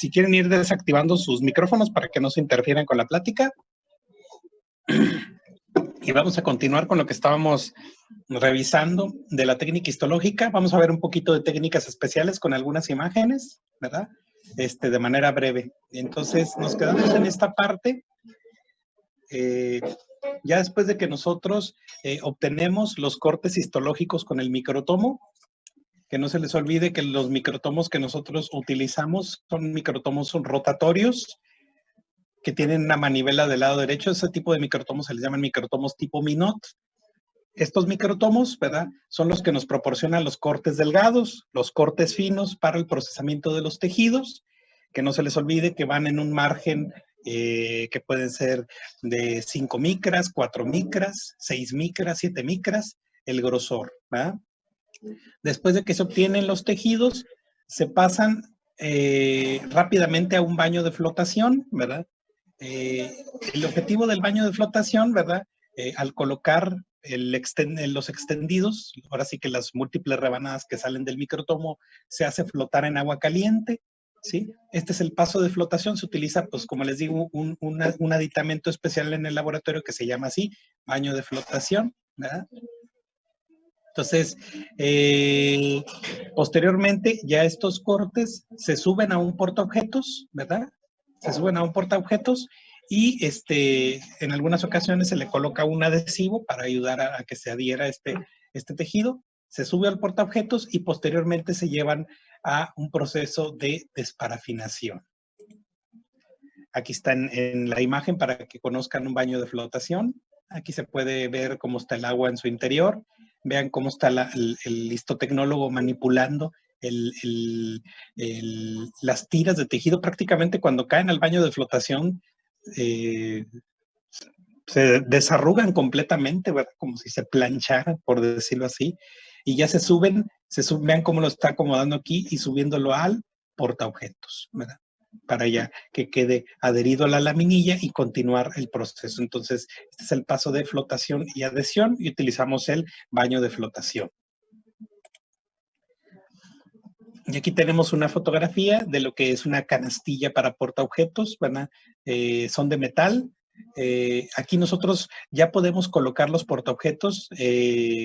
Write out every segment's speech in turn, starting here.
si quieren ir desactivando sus micrófonos para que no se interfieran con la plática. Y vamos a continuar con lo que estábamos revisando de la técnica histológica. Vamos a ver un poquito de técnicas especiales con algunas imágenes, ¿verdad? De manera breve. Entonces, nos quedamos en esta parte. Ya después de que nosotros obtenemos los cortes histológicos con el microtomo, que no se les olvide que los microtomos que nosotros utilizamos son microtomos rotatorios, que tienen una manivela del lado derecho. Ese tipo de microtomos se les llaman microtomos tipo Minot. Estos microtomos, ¿verdad?, son los que nos proporcionan los cortes delgados, los cortes finos para el procesamiento de los tejidos, que no se les olvide que van en un margen que pueden ser de 5 micras, 4 micras, 6 micras, 7 micras, el grosor, ¿verdad? Después de que se obtienen los tejidos, se pasan rápidamente a un baño de flotación, ¿verdad? El objetivo del baño de flotación, ¿verdad? Al colocar los extendidos, ahora sí que las múltiples rebanadas que salen del microtomo, se hace flotar en agua caliente, ¿sí? Este es el paso de flotación. Se utiliza, pues como les digo, un aditamento especial en el laboratorio que se llama así, baño de flotación, ¿verdad? Entonces, posteriormente, ya estos cortes se suben a un portaobjetos, ¿verdad? Se suben a un portaobjetos y en algunas ocasiones se le coloca un adhesivo para ayudar a que se adhiera este tejido. Se sube al portaobjetos y posteriormente se llevan a un proceso de desparafinación. Aquí está en la imagen para que conozcan un baño de flotación. Aquí se puede ver cómo está el agua en su interior. Vean cómo está el histotecnólogo manipulando las tiras de tejido. Prácticamente cuando caen al baño de flotación, se desarrugan completamente, ¿verdad? Como si se plancharan, por decirlo así. Y ya se suben, vean cómo lo está acomodando aquí y subiéndolo al portaobjetos, ¿verdad? Para ya que quede adherido a la laminilla y continuar el proceso. Entonces, este es el paso de flotación y adhesión y utilizamos el baño de flotación. Y aquí tenemos una fotografía de lo que es una canastilla para portaobjetos, ¿verdad? Son de metal. Aquí nosotros ya podemos colocar los portaobjetos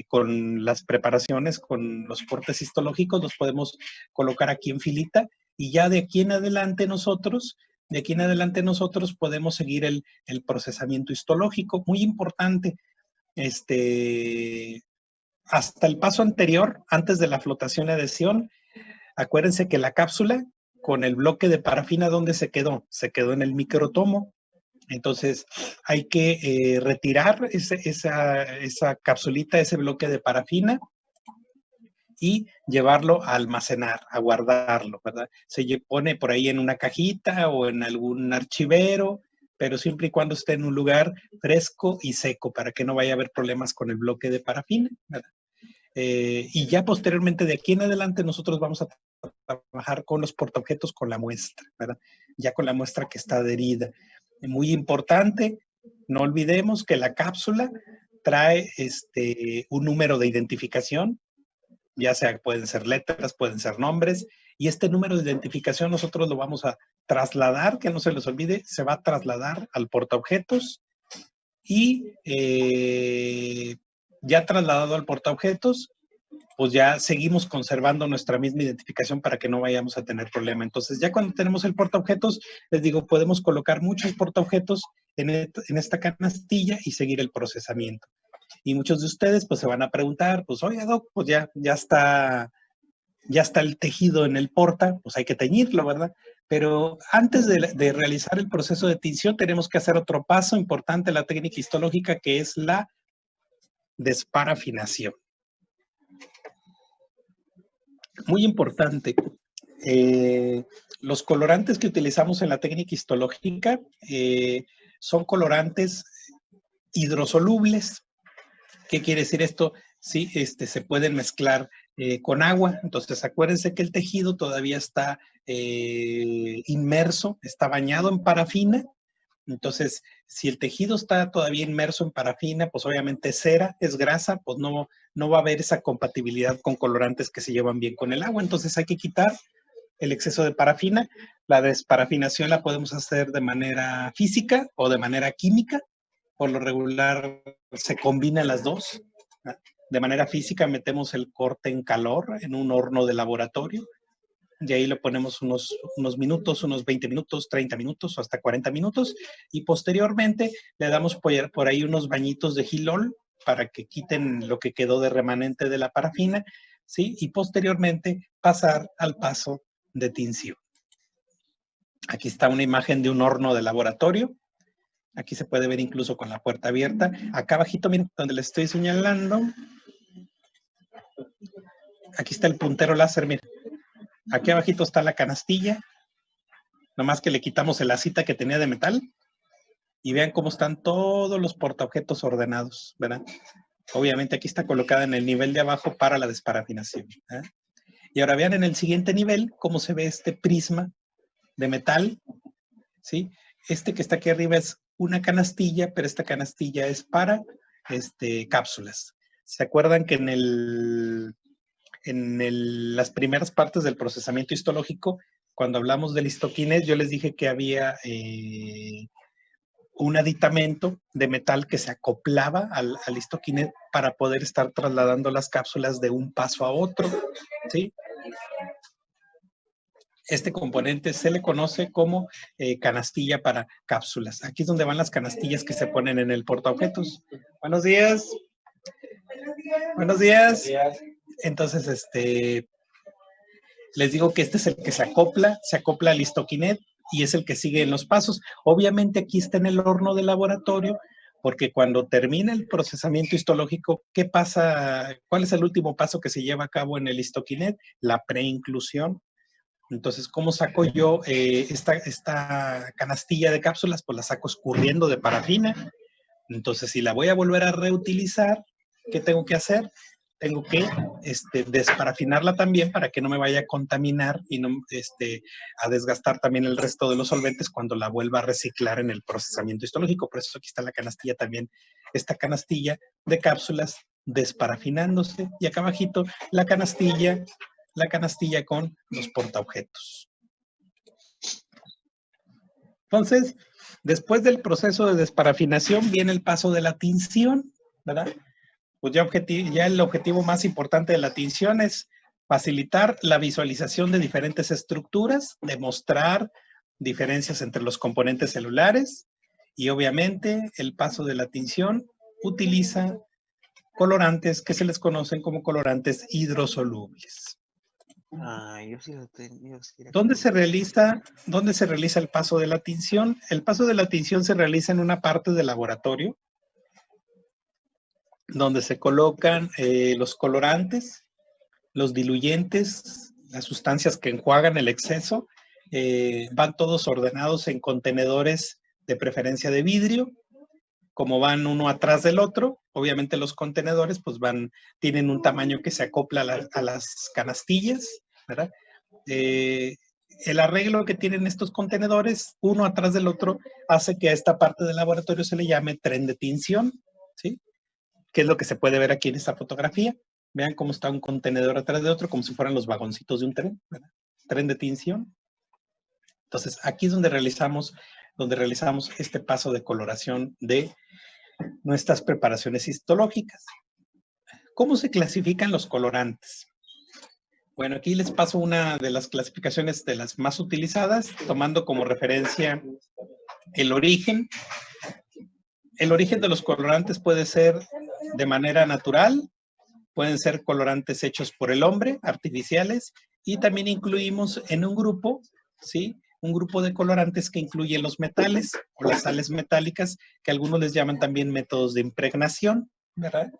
con las preparaciones, con los cortes histológicos, los podemos colocar aquí en filita y ya de aquí en adelante nosotros podemos seguir el procesamiento histológico. Muy importante, hasta el paso anterior, antes de la flotación y adhesión, acuérdense que la cápsula con el bloque de parafina, ¿dónde se quedó? Se quedó en el microtomo. Entonces, hay que retirar esa capsulita, ese bloque de parafina y llevarlo a almacenar, a guardarlo, ¿verdad? Se pone por ahí en una cajita o en algún archivero, pero siempre y cuando esté en un lugar fresco y seco para que no vaya a haber problemas con el bloque de parafina, ¿verdad? Y ya posteriormente, de aquí en adelante, nosotros vamos a trabajar con los portaobjetos con la muestra, ¿verdad? Ya con la muestra que está adherida. Muy importante, no olvidemos que la cápsula trae un número de identificación, ya sea pueden ser letras, pueden ser nombres, y este número de identificación nosotros lo vamos a trasladar, que no se les olvide, se va a trasladar al portaobjetos y ya trasladado al portaobjetos, pues ya seguimos conservando nuestra misma identificación para que no vayamos a tener problema. Entonces, ya cuando tenemos el portaobjetos, les digo, podemos colocar muchos portaobjetos en esta canastilla y seguir el procesamiento. Y muchos de ustedes, pues, se van a preguntar, pues, oye, Doc, pues ya está el tejido en el porta, pues hay que teñirlo, ¿verdad? Pero antes de realizar el proceso de tinción, tenemos que hacer otro paso importante en la técnica histológica, que es la desparafinación. Muy importante. Los colorantes que utilizamos en la técnica histológica son colorantes hidrosolubles. ¿Qué quiere decir esto? Sí, se pueden mezclar con agua. Entonces, acuérdense que el tejido todavía está inmerso, está bañado en parafina. Entonces, si el tejido está todavía inmerso en parafina, pues obviamente cera, es grasa, pues no va a haber esa compatibilidad con colorantes que se llevan bien con el agua. Entonces, hay que quitar el exceso de parafina. La desparafinación la podemos hacer de manera física o de manera química. Por lo regular se combinan las dos. De manera física metemos el corte en calor en un horno de laboratorio. Y ahí lo ponemos unos minutos, unos 20 minutos, 30 minutos o hasta 40 minutos. Y posteriormente le damos por ahí unos bañitos de Gilol para que quiten lo que quedó de remanente de la parafina, ¿sí? Y posteriormente pasar al paso de tinción. Aquí está una imagen de un horno de laboratorio. Aquí se puede ver incluso con la puerta abierta. Acá abajito, miren, donde le estoy señalando. Aquí está el puntero láser, miren. Aquí abajito está la canastilla. Nomás que le quitamos el lacita que tenía de metal. Y vean cómo están todos los portaobjetos ordenados, ¿verdad? Obviamente aquí está colocada en el nivel de abajo para la desparafinación. Y ahora vean en el siguiente nivel cómo se ve este prisma de metal, ¿sí? Este que está aquí arriba es una canastilla, pero esta canastilla es para cápsulas. ¿Se acuerdan que las primeras partes del procesamiento histológico, cuando hablamos del histoquinés, yo les dije que había un aditamento de metal que se acoplaba al histoquinet para poder estar trasladando las cápsulas de un paso a otro, ¿sí? Este componente se le conoce como canastilla para cápsulas. Aquí es donde van las canastillas que se ponen en el portaobjetos. Buenos días. Buenos días. Entonces, les digo que este es el que se acopla al histoquinet y es el que sigue en los pasos. Obviamente aquí está en el horno de laboratorio, porque cuando termina el procesamiento histológico, ¿qué pasa? ¿Cuál es el último paso que se lleva a cabo en el histoquinet? La preinclusión. Entonces, ¿cómo saco yo esta canastilla de cápsulas? Pues la saco escurriendo de parafina. Entonces, si la voy a volver a reutilizar, ¿qué tengo que hacer? Tengo que desparafinarla también para que no me vaya a contaminar y no a desgastar también el resto de los solventes cuando la vuelva a reciclar en el procesamiento histológico. Por eso aquí está la canastilla también, esta canastilla de cápsulas desparafinándose. Y acá abajito la canastilla con los portaobjetos. Entonces, después del proceso de desparafinación viene el paso de la tinción, ¿verdad? Pues ya el objetivo más importante de la tinción es facilitar la visualización de diferentes estructuras, demostrar diferencias entre los componentes celulares y obviamente el paso de la tinción utiliza colorantes que se les conocen como colorantes hidrosolubles. ¿Dónde se realiza el paso de la tinción? El paso de la tinción se realiza en una parte del laboratorio donde se colocan los colorantes, los diluyentes, las sustancias que enjuagan el exceso, van todos ordenados en contenedores de preferencia de vidrio, como van uno atrás del otro. Obviamente los contenedores pues tienen un tamaño que se acopla a las canastillas, ¿verdad? El arreglo que tienen estos contenedores, uno atrás del otro, hace que a esta parte del laboratorio se le llame tren de tinción, ¿sí? Que es lo que se puede ver aquí en esta fotografía. Vean cómo está un contenedor atrás de otro, como si fueran los vagoncitos de un tren, ¿verdad? Tren de tinción. Entonces, aquí es donde realizamos este paso de coloración de nuestras preparaciones histológicas. ¿Cómo se clasifican los colorantes? Bueno, aquí les paso una de las clasificaciones de las más utilizadas, tomando como referencia el origen. El origen de los colorantes puede ser de manera natural, pueden ser colorantes hechos por el hombre, artificiales, y también incluimos en un grupo, ¿sí? Un grupo de colorantes que incluye los metales o las sales metálicas, que algunos les llaman también métodos de impregnación, ¿verdad?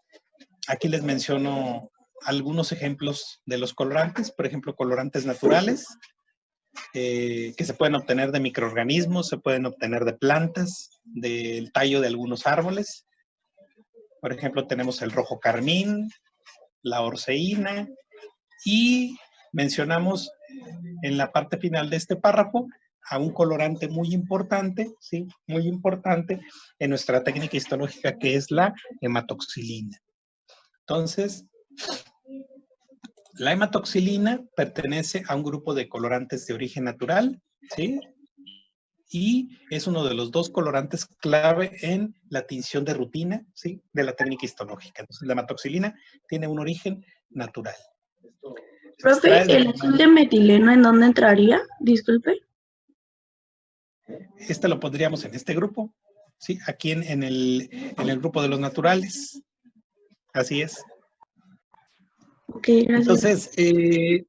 Aquí les menciono algunos ejemplos de los colorantes, por ejemplo, colorantes naturales, que se pueden obtener de microorganismos, se pueden obtener de plantas, del tallo de algunos árboles. Por ejemplo, tenemos el rojo carmín, la orceína, y mencionamos en la parte final de este párrafo a un colorante muy importante, ¿sí? Muy importante en nuestra técnica histológica, que es la hematoxilina. Entonces, La hematoxilina pertenece a un grupo de colorantes de origen natural, ¿sí? Y es uno de los 2 colorantes clave en la tinción de rutina, ¿sí? De la técnica histológica. Entonces, la hematoxilina tiene un origen natural. Se Profe, extrae de ¿el azul de metileno en dónde entraría? Disculpe. lo pondríamos en este grupo, ¿sí? Aquí en el grupo de los naturales. Así es. Ok, gracias. Entonces,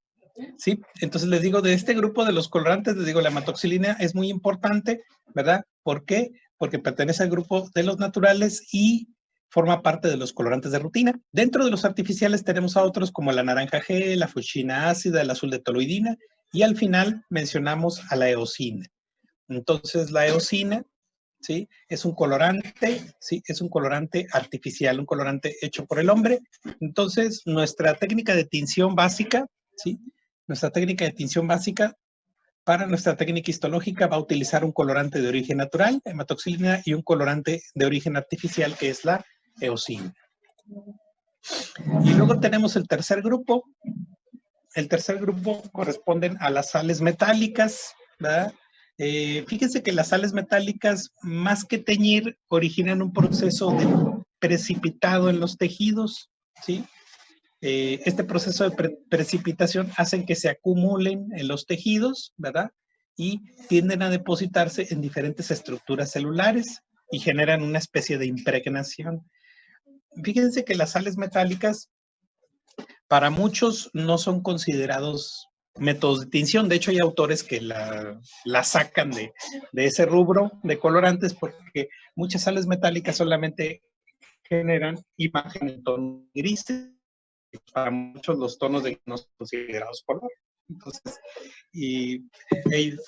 sí, entonces les digo, de este grupo de los colorantes, les digo, la hematoxilina es muy importante, ¿verdad? ¿Por qué? Porque pertenece al grupo de los naturales y forma parte de los colorantes de rutina. Dentro de los artificiales tenemos a otros como la naranja G, la fuchsina ácida, el azul de toluidina, y al final mencionamos a la eosina. Entonces, la eosina, ¿sí? Es un colorante, ¿sí? Es un colorante artificial, un colorante hecho por el hombre. Entonces, nuestra técnica de tinción básica, ¿sí? Nuestra técnica de tinción básica para nuestra técnica histológica va a utilizar un colorante de origen natural, hematoxilina, y un colorante de origen artificial, que es la eosina. Y luego tenemos el tercer grupo. El tercer grupo corresponden a las sales metálicas, ¿verdad? Fíjense que las sales metálicas, más que teñir, originan un proceso de precipitado en los tejidos, ¿sí? Este proceso de precipitación hace que se acumulen en los tejidos, ¿verdad? Y tienden a depositarse en diferentes estructuras celulares y generan una especie de impregnación. Fíjense que las sales metálicas para muchos no son considerados métodos de tinción. De hecho, hay autores que la sacan de ese rubro de colorantes porque muchas sales metálicas solamente generan imagen en tonos grises. Para muchos los tonos de no son considerados color. Entonces, y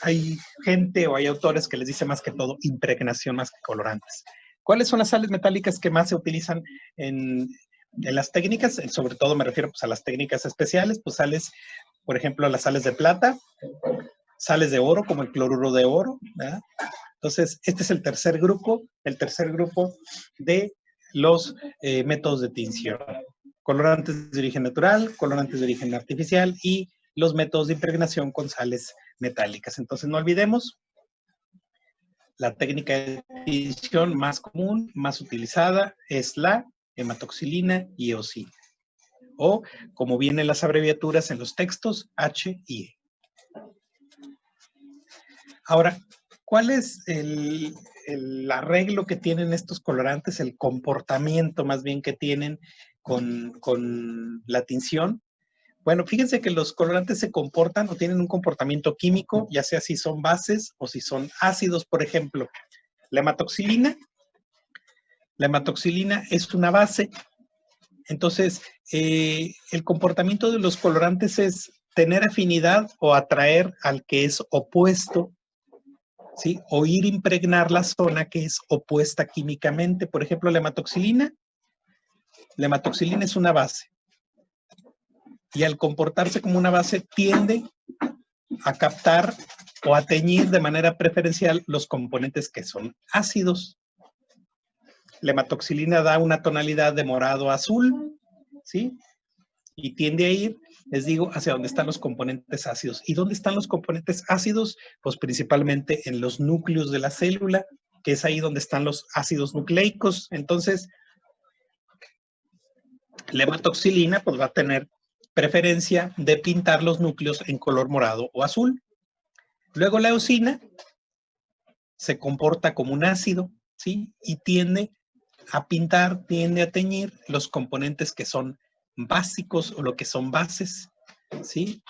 hay gente o hay autores que les dice más que todo impregnación más que colorantes. ¿Cuáles son las sales metálicas que más se utilizan en las técnicas? Sobre todo me refiero pues, a las técnicas especiales, pues sales, por ejemplo, las sales de plata, sales de oro, como el cloruro de oro, ¿verdad? Entonces, este es el tercer grupo de los métodos de tinción. Colorantes de origen natural, colorantes de origen artificial y los métodos de impregnación con sales metálicas. Entonces, no olvidemos, la técnica de tinción más común, más utilizada, es la hematoxilina y eosina. O, como vienen las abreviaturas en los textos, H y E. Ahora, ¿cuál es el arreglo que tienen estos colorantes, el comportamiento más bien que tienen con la tinción? Bueno, fíjense que los colorantes se comportan o tienen un comportamiento químico, ya sea si son bases o si son ácidos. Por ejemplo, la hematoxilina es una base. Entonces, el comportamiento de los colorantes es tener afinidad o atraer al que es opuesto, ¿sí? O ir a impregnar la zona que es opuesta químicamente. Por ejemplo, la hematoxilina es una base. Y al comportarse como una base, tiende a captar o a teñir de manera preferencial los componentes que son ácidos. La hematoxilina da una tonalidad de morado a azul, ¿sí? Y tiende a ir, les digo, hacia donde están los componentes ácidos. ¿Y dónde están los componentes ácidos? Pues principalmente en los núcleos de la célula, que es ahí donde están los ácidos nucleicos. Entonces, la hematoxilina pues va a tener preferencia de pintar los núcleos en color morado o azul. Luego la eosina se comporta como un ácido, ¿sí? Y tiende a pintar, tiende a teñir los componentes que son básicos o lo que son bases, ¿sí?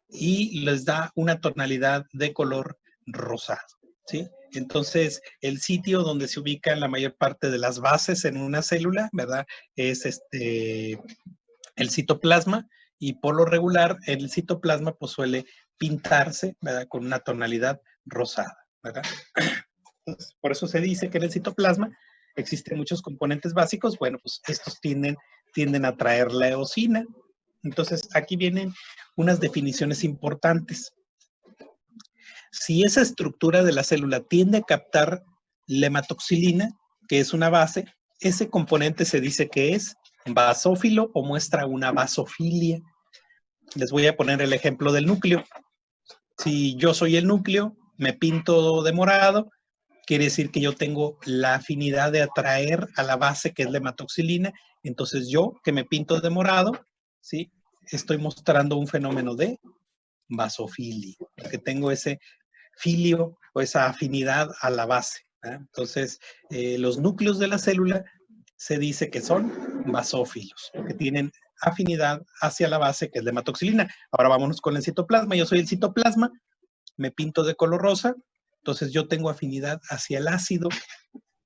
Y les da una tonalidad de color rosado, ¿sí? Entonces, el sitio donde se ubican la mayor parte de las bases en una célula, ¿verdad? Es el citoplasma, y por lo regular el citoplasma pues suele pintarse, ¿verdad? Con una tonalidad rosada, ¿verdad? Entonces, por eso se dice que en el citoplasma existen muchos componentes básicos. Bueno, pues estos tienden a traer la eosina. Entonces, aquí vienen unas definiciones importantes. Si esa estructura de la célula tiende a captar la hematoxilina, que es una base, ese componente se dice que es basófilo o muestra una basofilia. Les voy a poner el ejemplo del núcleo. Si yo soy el núcleo, me pinto de morado, quiere decir que yo tengo la afinidad de atraer a la base que es la hematoxilina. Entonces yo, que me pinto de morado, ¿sí? Estoy mostrando un fenómeno de basofilia, porque tengo ese filio o esa afinidad a la base. Entonces, los núcleos de la célula se dice que son basófilos, porque tienen afinidad hacia la base, que es la hematoxilina. Ahora vámonos con el citoplasma. Yo soy el citoplasma, me pinto de color rosa, entonces yo tengo afinidad hacia el ácido.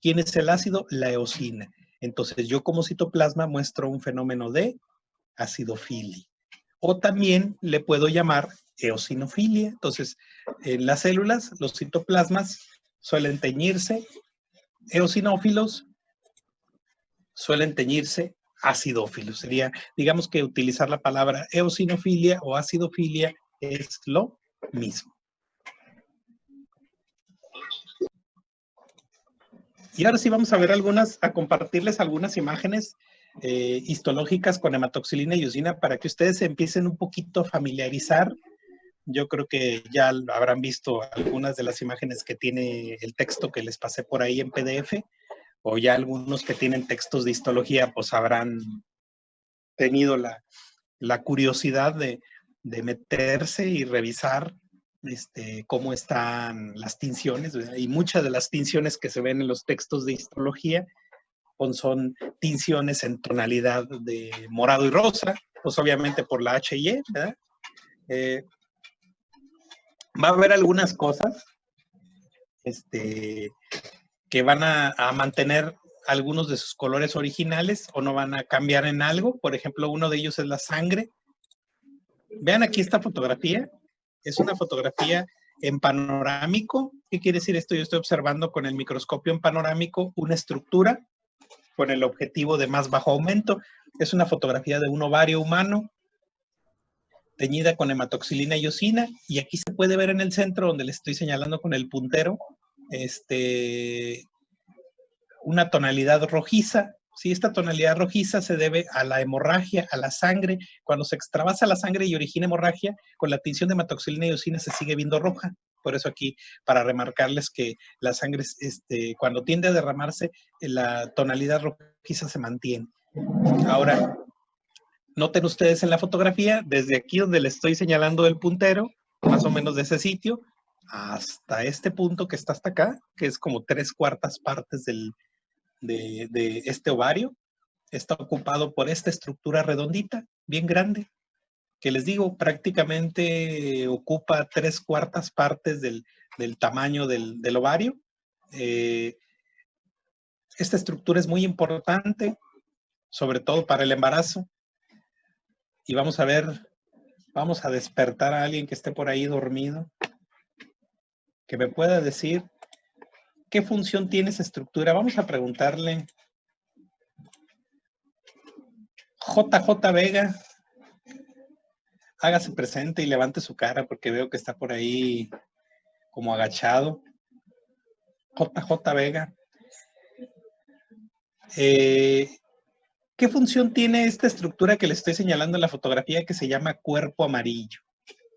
¿Quién es el ácido? La eosina. Entonces yo como citoplasma muestro un fenómeno de acidofilia. O también le puedo llamar eosinofilia. Entonces, en las células, los citoplasmas suelen teñirse eosinófilos, suelen teñirse acidófilos. Sería, digamos que utilizar la palabra eosinofilia o acidofilia es lo mismo. Y ahora sí vamos a ver a compartirles algunas imágenes histológicas con hematoxilina y eosina para que ustedes se empiecen un poquito a familiarizar. Yo creo que ya habrán visto algunas de las imágenes que tiene el texto que les pasé por ahí en PDF, o ya algunos que tienen textos de histología, pues habrán tenido la curiosidad de meterse y revisar cómo están las tinciones, ¿verdad? Y muchas de las tinciones que se ven en los textos de histología son tinciones en tonalidad de morado y rosa, pues obviamente por la H&E, ¿verdad? Va a haber algunas cosas que van a mantener algunos de sus colores originales o no van a cambiar en algo. Por ejemplo, uno de ellos es la sangre. Vean aquí esta fotografía. Es una fotografía en panorámico. ¿Qué quiere decir esto? Yo estoy observando con el microscopio en panorámico una estructura con el objetivo de más bajo aumento. Es una fotografía de un ovario humano teñida con hematoxilina y eosina, y aquí se puede ver en el centro, donde le estoy señalando con el puntero, una tonalidad rojiza. Sí, esta tonalidad rojiza se debe a la hemorragia, a la sangre. Cuando se extravasa la sangre y origina hemorragia, con la tinción de hematoxilina y eosina se sigue viendo roja. Por eso aquí, para remarcarles que la sangre, cuando tiende a derramarse, la tonalidad rojiza se mantiene. Ahora, noten ustedes en la fotografía, desde aquí donde le estoy señalando el puntero, más o menos de ese sitio, hasta este punto que está hasta acá, que es como 3/4 partes de este ovario, está ocupado por esta estructura redondita, bien grande, que les digo, prácticamente ocupa 3/4 partes del tamaño del ovario. Esta estructura es muy importante, sobre todo para el embarazo. Y vamos a ver, vamos a despertar a alguien que esté por ahí dormido, que me pueda decir qué función tiene esa estructura. Vamos a preguntarle. JJ Vega, hágase presente y levante su cara porque veo que está por ahí como agachado. JJ Vega. ¿Qué función tiene esta estructura que le estoy señalando en la fotografía que se llama cuerpo amarillo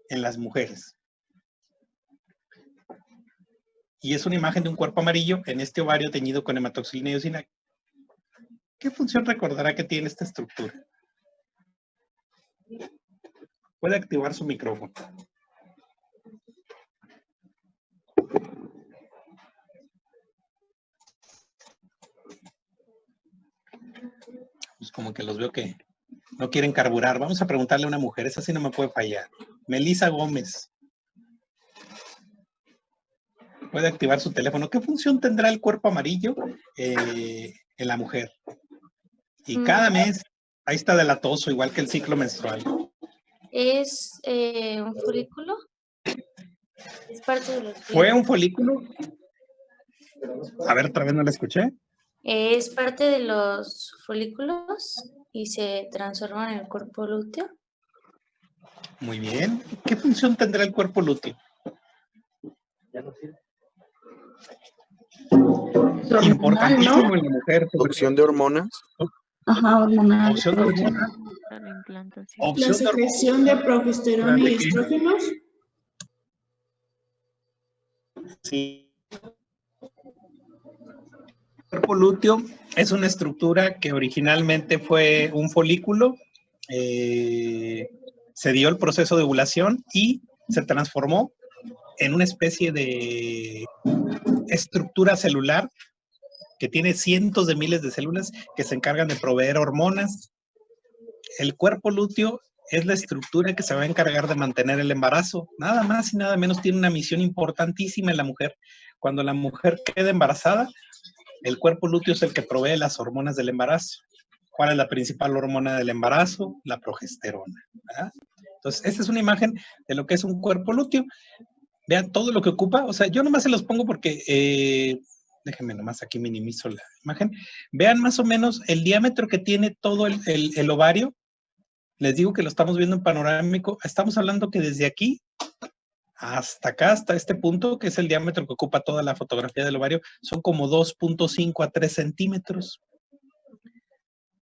en las mujeres? Y es una imagen de un cuerpo amarillo en este ovario teñido con hematoxilina y eosina. ¿Qué función recordará que tiene esta estructura? Puede activar su micrófono. Pues como que los veo que no quieren carburar. Vamos a preguntarle a una mujer, esa sí no me puede fallar. Melissa Gómez. Puede activar su teléfono. ¿Qué función tendrá el cuerpo amarillo en la mujer? Y cada mes, ahí está delatoso, igual que el ciclo menstrual. ¿Es un folículo? ¿Es parte de los folículos? ¿Fue un folículo? A ver, otra vez no la escuché. ¿Es parte de los folículos y se transforma en el cuerpo lúteo? Muy bien. ¿Qué función tendrá el cuerpo lúteo? Importantísimo, ¿no? En la mujer. ¿Producción de hormonas? Ajá, hormonal. Producción de hormonas. Suplantación. La Opción de secreción de progesterona y ¿De qué? estrógenos. Sí. El cuerpo lúteo es una estructura que originalmente fue un folículo, se dio el proceso de ovulación y se transformó en una especie de estructura celular que tiene cientos de miles de células que se encargan de proveer hormonas. El cuerpo lúteo es la estructura que se va a encargar de mantener el embarazo. Nada más y nada menos tiene una misión importantísima en la mujer. Cuando la mujer queda embarazada, el cuerpo lúteo es el que provee las hormonas del embarazo. ¿Cuál es la principal hormona del embarazo? La progesterona, ¿verdad? Entonces, esta es una imagen de lo que es un cuerpo lúteo. Vean todo lo que ocupa. O sea, yo nomás se los pongo porque, déjenme nomás aquí minimizo la imagen. Vean más o menos el diámetro que tiene todo el ovario. Les digo que lo estamos viendo en panorámico. Estamos hablando que desde aquí hasta acá, hasta este punto, que es el diámetro que ocupa toda la fotografía del ovario, son como 2.5 a 3 centímetros.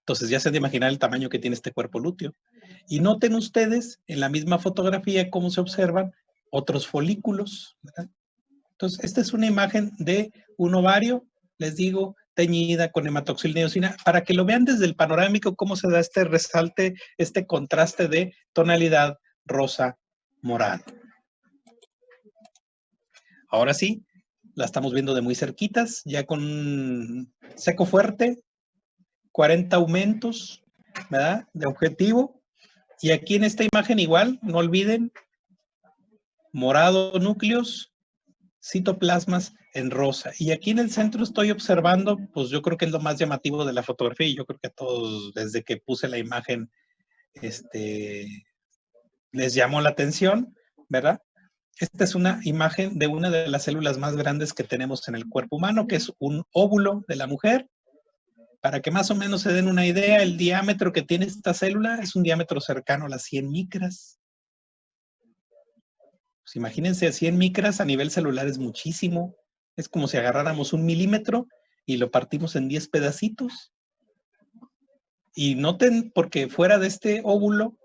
Entonces ya se han de imaginar el tamaño que tiene este cuerpo lúteo. Y noten ustedes en la misma fotografía cómo se observan otros folículos, ¿verdad? Entonces, esta es una imagen de un ovario, les digo, teñida con hematoxilina y eosina, para que lo vean desde el panorámico cómo se da este resalte, este contraste de tonalidad rosa-morado. Ahora sí, la estamos viendo de muy cerquitas, ya con seco fuerte, 40 aumentos, ¿verdad? De objetivo. Y aquí en esta imagen igual, no olviden, morado núcleos, citoplasmas en rosa. Y aquí en el centro estoy observando, pues yo creo que es lo más llamativo de la fotografía y yo creo que a todos desde que puse la imagen, les llamó la atención, ¿verdad? Esta es una imagen de una de las células más grandes que tenemos en el cuerpo humano, que es un óvulo de la mujer. Para que más o menos se den una idea, el diámetro que tiene esta célula es un diámetro cercano a las 100 micras. Pues imagínense, 100 micras a nivel celular es muchísimo. Es como si agarráramos 1 milímetro y lo partimos en 10 pedacitos. Y noten, porque fuera de este óvulo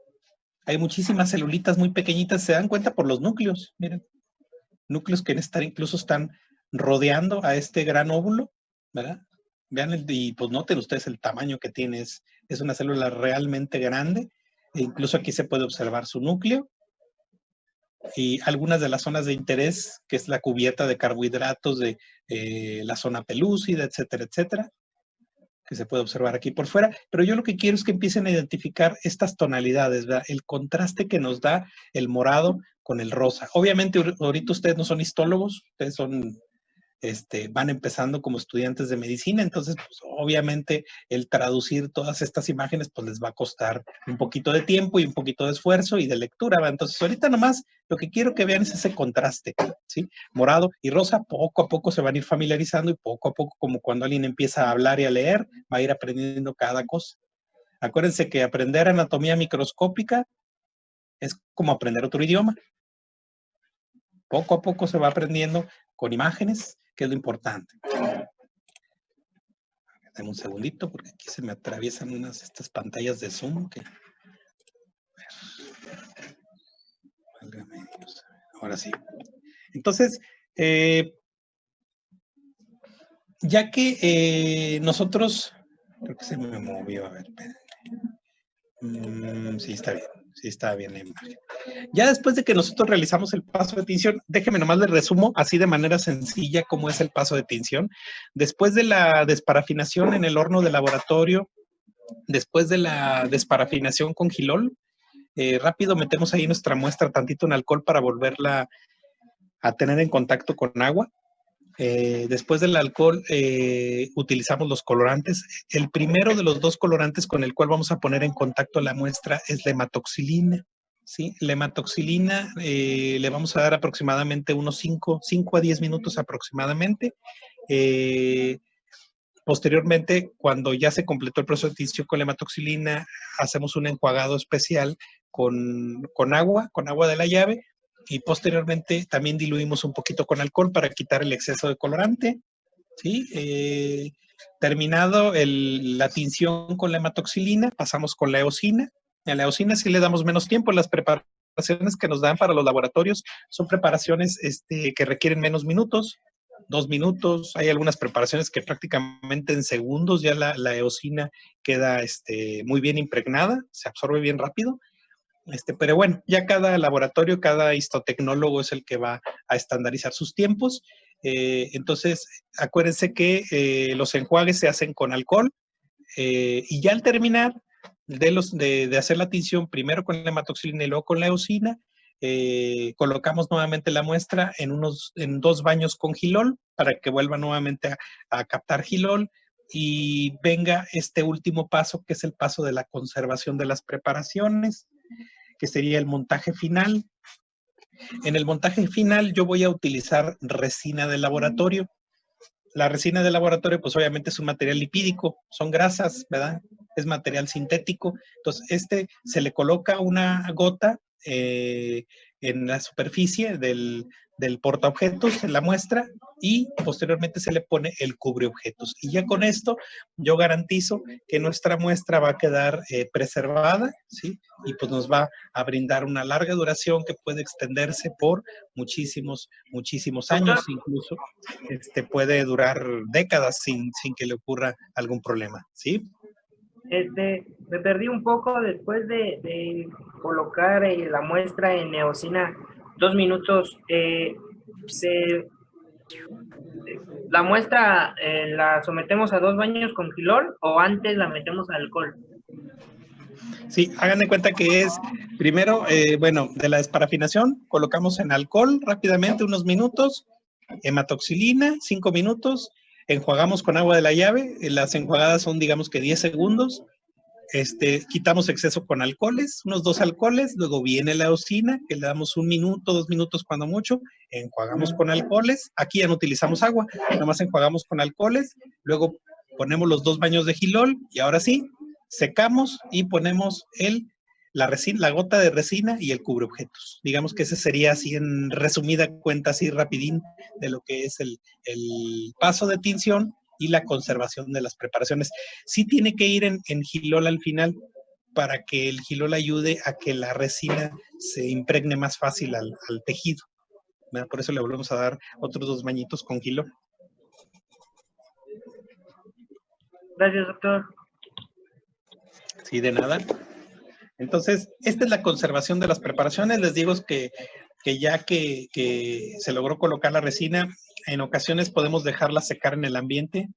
hay muchísimas celulitas muy pequeñitas, se dan cuenta por los núcleos, miren. Núcleos que incluso están rodeando a este gran óvulo, ¿verdad? Vean, y pues noten ustedes el tamaño que tiene, es una célula realmente grande, e incluso aquí se puede observar su núcleo, y algunas de las zonas de interés, que es la cubierta de carbohidratos de la zona pelúcida, etcétera, etcétera, que se puede observar aquí por fuera, pero yo lo que quiero es que empiecen a identificar estas tonalidades, ¿verdad? El contraste que nos da el morado con el rosa. Obviamente ahorita ustedes no son histólogos, ustedes van empezando como estudiantes de medicina, entonces pues, obviamente el traducir todas estas imágenes pues les va a costar un poquito de tiempo y un poquito de esfuerzo y de lectura, ¿verdad? Entonces ahorita nomás lo que quiero que vean es ese contraste, ¿sí? Morado y rosa poco a poco se van a ir familiarizando y poco a poco, como cuando alguien empieza a hablar y a leer, va a ir aprendiendo cada cosa. Acuérdense que aprender anatomía microscópica es como aprender otro idioma. Poco a poco se va aprendiendo con imágenes, que es lo importante. Dame un segundito porque aquí se me atraviesan estas pantallas de Zoom. Ahora sí. Entonces, ya que nosotros, creo que se me movió, a ver, sí, está bien. Sí, está bien la imagen. Ya después de que nosotros realizamos el paso de tinción, déjeme nomás le resumo así de manera sencilla cómo es el paso de tinción. Después de la desparafinación en el horno de laboratorio, después de la desparafinación con Gilol, rápido metemos ahí nuestra muestra tantito en alcohol para volverla a tener en contacto con agua. Después del alcohol utilizamos los colorantes. El primero de los dos colorantes con el cual vamos a poner en contacto la muestra es la hematoxilina. ¿Sí? La hematoxilina le vamos a dar aproximadamente unos 5 a 10 minutos aproximadamente. Posteriormente, cuando ya se completó el proceso de tinción con la hematoxilina, hacemos un enjuagado especial con agua de la llave, y posteriormente también diluimos un poquito con alcohol para quitar el exceso de colorante. ¿Sí? Terminado la tinción con la hematoxilina, pasamos con la eosina, En la eosina sí le damos menos tiempo. Las preparaciones que nos dan para los laboratorios son preparaciones que requieren menos minutos, 2 minutos. Hay algunas preparaciones que prácticamente en segundos ya la eosina queda muy bien impregnada, se absorbe bien rápido. Pero bueno, ya cada laboratorio, cada histotecnólogo es el que va a estandarizar sus tiempos. Entonces, acuérdense que los enjuagues se hacen con alcohol y ya al terminar de hacer la tinción, primero con la hematoxilina y luego con la eosina, colocamos nuevamente la muestra en 2 baños con Gilol para que vuelva nuevamente a captar Gilol y venga este último paso, que es el paso de la conservación de las preparaciones, que sería el montaje final. En el montaje final yo voy a utilizar resina de laboratorio. La resina de laboratorio, pues obviamente es un material lipídico, son grasas, ¿verdad? Es material sintético. Entonces, se le coloca una gota en la superficie del portaobjetos, en la muestra, y posteriormente se le pone el cubreobjetos. Y ya con esto yo garantizo que nuestra muestra va a quedar preservada, ¿sí? Y pues nos va a brindar una larga duración que puede extenderse por muchísimos años, incluso puede durar décadas sin que le ocurra algún problema, ¿sí? Me perdí un poco después de colocar la muestra en eosina 2 minutos. ¿La muestra la sometemos a 2 baños con Gilol o antes la metemos a alcohol? Sí, hagan de cuenta que es primero, de la desparafinación, colocamos en alcohol rápidamente unos minutos, hematoxilina 5 minutos, enjuagamos con agua de la llave, las enjuagadas son digamos que 10 segundos, quitamos exceso con alcoholes, unos 2 alcoholes, luego viene la eosina, que le damos 1 minuto, 2 minutos cuando mucho, enjuagamos con alcoholes, aquí ya no utilizamos agua, nada más enjuagamos con alcoholes, luego ponemos los 2 baños de Gilol y ahora sí, secamos y ponemos la gota de resina y el cubreobjetos. Digamos que ese sería así en resumida cuenta, así rapidín, de lo que es el paso de tinción y la conservación de las preparaciones. Sí tiene que ir en Gilol al final para que el Gilol ayude a que la resina se impregne más fácil al tejido, ¿verdad? Por eso le volvemos a dar otros 2 bañitos con Gilol. Gracias, doctor. Sí, de nada. Entonces, esta es la conservación de las preparaciones. Les digo que ya que se logró colocar la resina, en ocasiones podemos dejarla secar en el ambiente,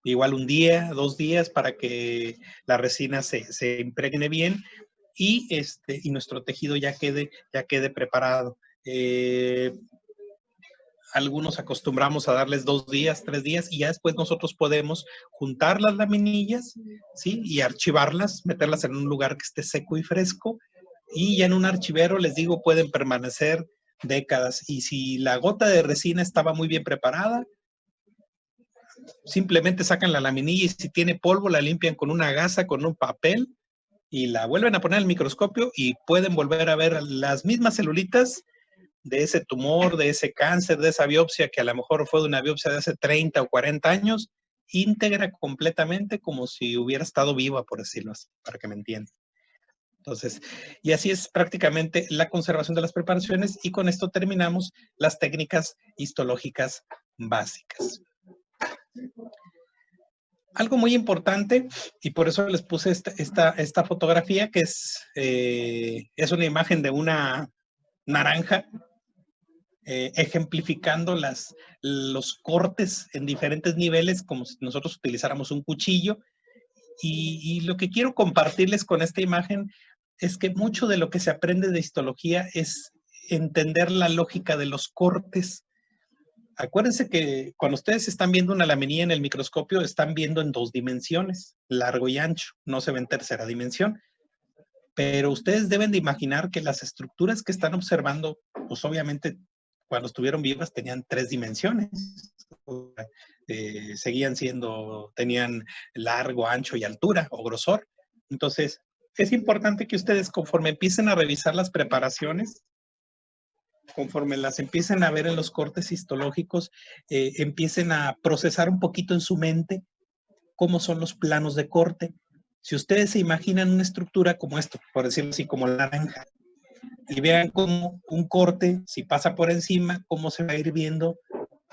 igual 1 día, 2 días, para que la resina se impregne bien y nuestro tejido ya quede preparado. Algunos acostumbramos a darles 2 días, 3 días y ya después nosotros podemos juntar las laminillas, ¿sí? Y archivarlas, meterlas en un lugar que esté seco y fresco y ya en un archivero, les digo, pueden permanecer décadas. Y si la gota de resina estaba muy bien preparada, simplemente sacan la laminilla y si tiene polvo la limpian con una gasa, con un papel y la vuelven a poner al microscopio y pueden volver a ver las mismas celulitas de ese tumor, de ese cáncer, de esa biopsia que a lo mejor fue de una biopsia de hace 30 o 40 años, íntegra completamente como si hubiera estado viva, por decirlo así, para que me entiendan. Entonces, y así es prácticamente la conservación de las preparaciones y con esto terminamos las técnicas histológicas básicas. Algo muy importante, y por eso les puse esta fotografía, que es una imagen de una naranja, ejemplificando los cortes en diferentes niveles, como si nosotros utilizáramos un cuchillo. Y lo que quiero compartirles con esta imagen es que mucho de lo que se aprende de histología es entender la lógica de los cortes. Acuérdense que cuando ustedes están viendo una laminilla en el microscopio, están viendo en 2 dimensiones, largo y ancho, no se ve en tercera dimensión. Pero ustedes deben de imaginar que las estructuras que están observando, pues obviamente cuando estuvieron vivas tenían 3 dimensiones. Tenían largo, ancho y altura o grosor. Entonces, es importante que ustedes conforme empiecen a revisar las preparaciones, conforme las empiecen a ver en los cortes histológicos, empiecen a procesar un poquito en su mente cómo son los planos de corte. Si ustedes se imaginan una estructura como esto, por decirlo así, como la naranja, y vean cómo un corte, si pasa por encima, cómo se va a ir viendo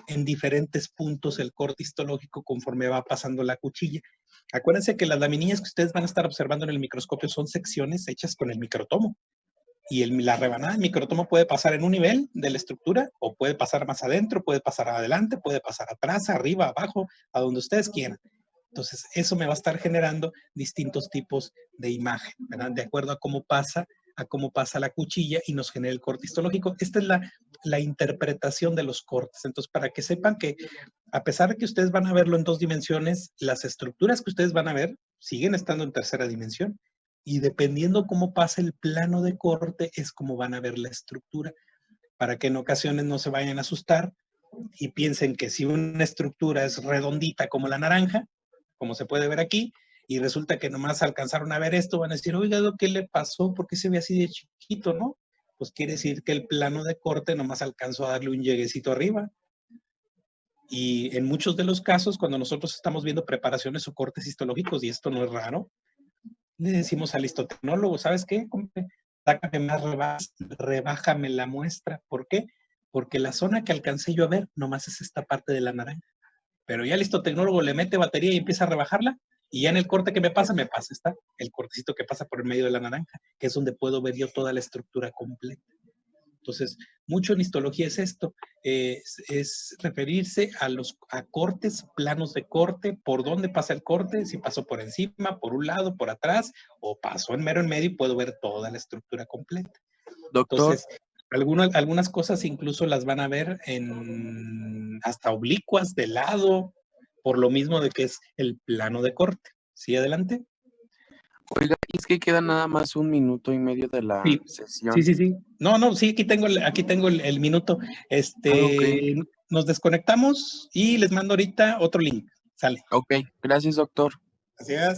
en diferentes puntos el corte histológico conforme va pasando la cuchilla. Acuérdense que las laminillas que ustedes van a estar observando en el microscopio son secciones hechas con el microtomo. Y la rebanada del microtomo puede pasar en un nivel de la estructura, o puede pasar más adentro, puede pasar adelante, puede pasar atrás, arriba, abajo, a donde ustedes quieran. Entonces, eso me va a estar generando distintos tipos de imagen, ¿verdad? De acuerdo a cómo pasa la cuchilla y nos genera el corte histológico. Esta es la interpretación de los cortes. Entonces, para que sepan que a pesar de que ustedes van a verlo en 2 dimensiones, las estructuras que ustedes van a ver siguen estando en 3ª dimensión. Y dependiendo cómo pasa el plano de corte, es como van a ver la estructura, para que en ocasiones no se vayan a asustar y piensen que si una estructura es redondita como la naranja, como se puede ver aquí, y resulta que nomás alcanzaron a ver esto, van a decir, oiga, ¿qué le pasó? ¿Por qué se ve así de chiquito, no? Pues quiere decir que el plano de corte nomás alcanzó a darle un lleguecito arriba. Y en muchos de los casos, cuando nosotros estamos viendo preparaciones o cortes histológicos, y esto no es raro, le decimos al histotecnólogo, ¿sabes qué? Sácame más, rebájame la muestra. ¿Por qué? Porque la zona que alcancé yo a ver nomás es esta parte de la naranja. Pero ya el histotecnólogo le mete batería y empieza a rebajarla, y ya en el corte que me pasa, está el cortecito que pasa por el medio de la naranja, que es donde puedo ver yo toda la estructura completa. Entonces, mucho en histología es esto, es referirse a cortes, planos de corte, por dónde pasa el corte, si pasó por encima, por un lado, por atrás, o pasó en medio y puedo ver toda la estructura completa. Doctor, Entonces, algunas cosas incluso las van a ver hasta oblicuas, de lado, por lo mismo de que es el plano de corte. ¿Sí, adelante? oiga, es que queda nada más 1 minuto y medio de la Sí. sesión. Sí. No, sí, aquí tengo el minuto. Ok. Nos desconectamos y les mando ahorita otro link. Sale. Ok, gracias, doctor. Gracias.